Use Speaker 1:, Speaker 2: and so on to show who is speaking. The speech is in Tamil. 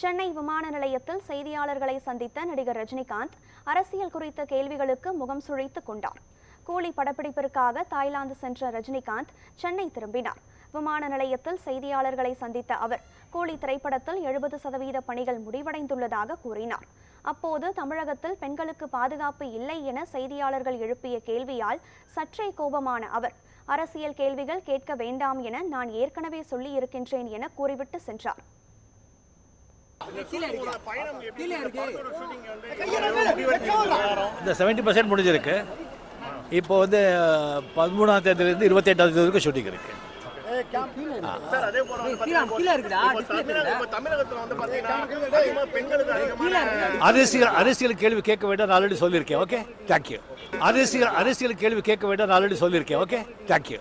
Speaker 1: சென்னை விமான நிலையத்தில் செய்தியாளர்களை சந்தித்த நடிகர் ரஜினிகாந்த் அரசியல் குறித்த கேள்விகளுக்கு முகம் சுழித்துக் கொண்டார். கூலி படப்பிடிப்பிற்காக தாய்லாந்து சென்ற ரஜினிகாந்த் சென்னை திரும்பினார். விமான நிலையத்தில் செய்தியாளர்களை சந்தித்த அவர் கூலி திரைப்படத்தில் 70% பணிகள் முடிவடைந்துள்ளதாக கூறினார். அப்போது தமிழகத்தில் பெண்களுக்கு பாதுகாப்பு இல்லை என செய்தியாளர்கள் எழுப்பிய கேள்வியால் சற்றே கோபமான அவர் அரசியல் கேள்விகள் கேட்க வேண்டாம் என நான் ஏற்கனவே சொல்லி இருக்கின்றேன் என கூறிவிட்டு சென்றார்.
Speaker 2: இந்த 70% முடிஞ்சிருக்கு. இப்போ வந்து 13ஆம் தேதியிலிருந்து 28ஆம் தேதி வரைக்கும் ஷூட்டிங் இருக்கு. அரசியல் கேள்வி கேட்க வேண்டாம் ஆல்ரெடி சொல்லியிருக்கேன். Okay, thank you. அரசியல் கேள்வி கேட்க வேண்டாம் ஆல்ரெடி சொல்லியிருக்கேன். Okay, thank you.